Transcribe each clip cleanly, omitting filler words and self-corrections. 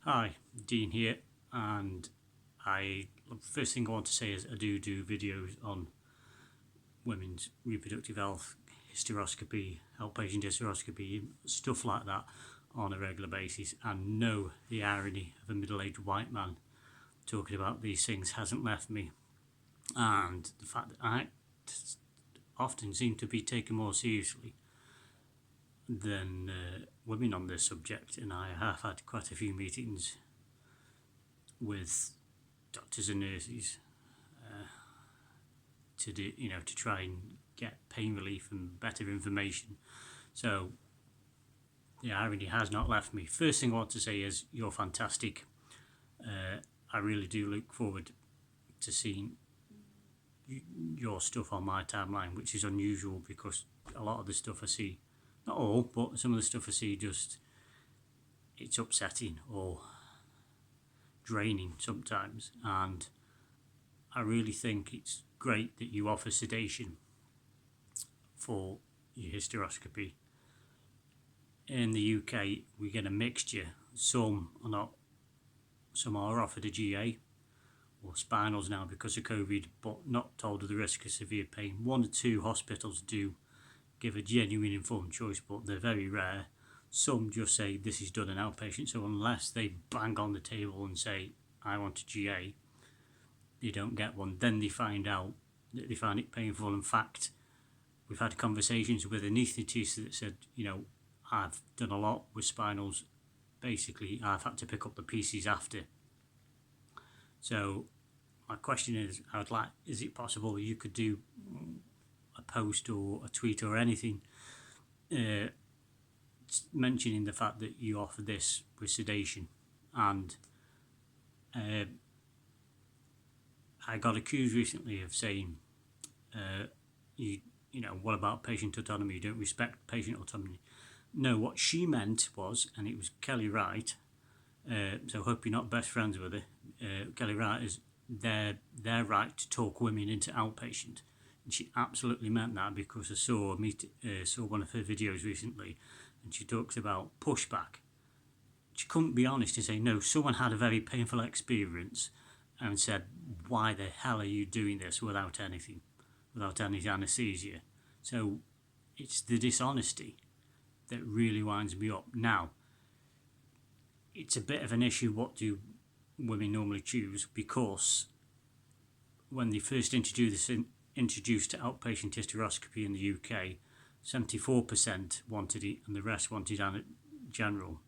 Hi, Dean here, and first thing I want to say is I do videos on women's reproductive health, hysteroscopy, outpatient hysteroscopy, stuff like that on a regular basis, and know the irony of a middle-aged white man talking about these things hasn't left me, and the fact that I often seem to be taken more seriously than women on this subject, and I have had quite a few meetings with doctors and nurses to try and get pain relief and better information. So the irony has not left me. First thing I want to say is you're fantastic. I really do look forward to seeing your stuff on my timeline, which is unusual because a lot of the stuff I see, not all, but some of the stuff I see, it's upsetting or draining sometimes, and I really think it's great that you offer sedation for your hysteroscopy. In the UK, we get a mixture. Some are offered a GA or spinals now because of COVID, but not told of the risk of severe pain. 1 or 2 hospitals do give a genuine informed choice, but they're very rare. Some just say this is done in outpatient, so unless they bang on the table and say I want a GA, they don't get one. Then they find out that they find it painful. In fact, we've had conversations with anaesthetists that said, I've done a lot with spinals. Basically, I've had to pick up the pieces after. So my question is, is it possible you could do a post or a tweet or anything mentioning the fact that you offer this with sedation? And I got accused recently of saying, what about patient autonomy? You don't respect patient autonomy. No, what she meant was, and it was Kelly Wright, so I hope you're not best friends with her. Kelly Wright is their right to talk women into outpatient. And she absolutely meant that, because I saw one of her videos recently, and she talks about pushback. She couldn't be honest and say, no, someone had a very painful experience and said, why the hell are you doing this without any anaesthesia? So it's the dishonesty that really winds me up. Now, it's a bit of an issue, what do women normally choose, because when they first introduced to outpatient hysteroscopy in the UK, 74% wanted it and the rest wanted general.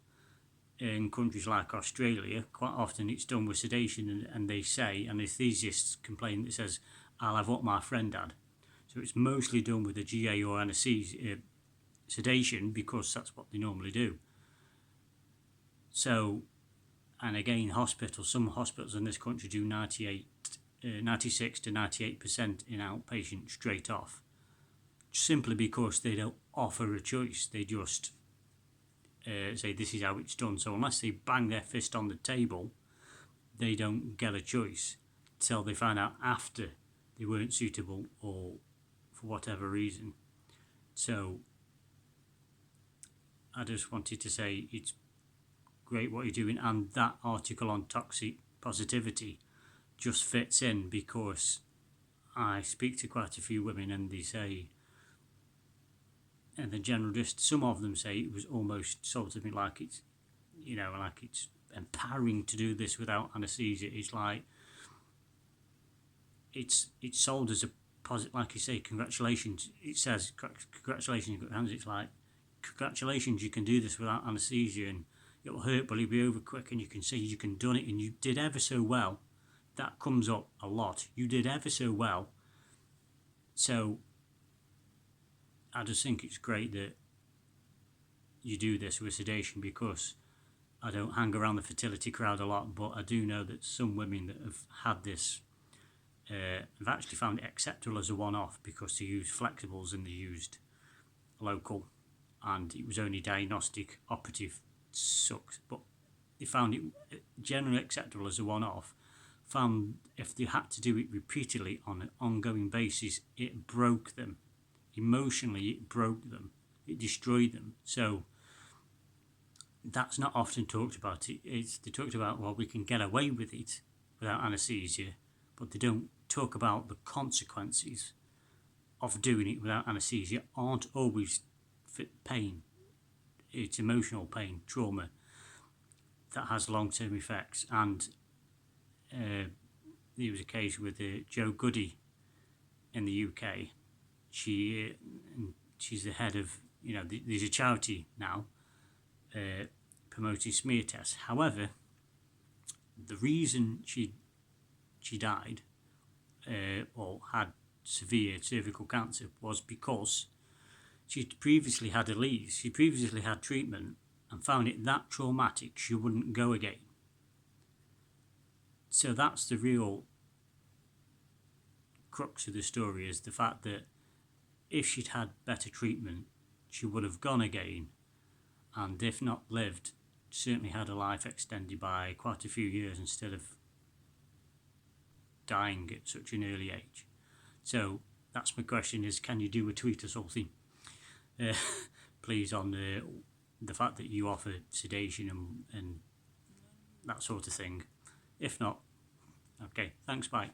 In countries like Australia, quite often it's done with sedation, and they say, anaesthesists complain, that says, I'll have what my friend had. So it's mostly done with a GA or anaesthesia, sedation, because that's what they normally do. So, and again, some hospitals in this country do 96 to 98% in outpatient straight off, simply because they don't offer a choice. They just say this is how it's done. So unless they bang their fist on the table, they don't get a choice till they find out after they weren't suitable or for whatever reason. So I just wanted to say it's great what you're doing, and that article on toxic positivity just fits in, because I speak to quite a few women and they say, and the generalist, some of them say it was almost sold to me like it's, like it's empowering to do this without anaesthesia. It's like, it's sold as a positive, like you say, congratulations. It says, congratulations, it's like, congratulations, you can do this without anaesthesia, and it will hurt, but it'll be over quick, and you can see you can done it, and you did ever so well. That comes up a lot. You did ever so well. So I just think it's great that you do this with sedation, because I don't hang around the fertility crowd a lot, but I do know that some women that have had this have actually found it acceptable as a one-off, because they used flexibles and they used local, and it was only diagnostic, operative sucks, but they found it generally acceptable as a one-off. Found if they had to do it repeatedly on an ongoing basis, it broke them. Emotionally, it broke them. It destroyed them. So that's not often talked about. They talked about, well, we can get away with it without anaesthesia, but they don't talk about the consequences of doing it without anaesthesia aren't always pain. It's emotional pain, trauma, that has long-term effects. And there was a case with Joe Goody in the UK. She's the head of, there's a charity now promoting smear tests. However, the reason she died or had severe cervical cancer was because she'd previously had a lease. She previously had treatment and found it that traumatic she wouldn't go again. So that's the real crux of the story, is the fact that if she'd had better treatment, she would have gone again, and if not lived, certainly had her life extended by quite a few years instead of dying at such an early age. So that's my question, is can you do a tweet or something, please, on the fact that you offer sedation and that sort of thing. If not, okay, thanks, bye.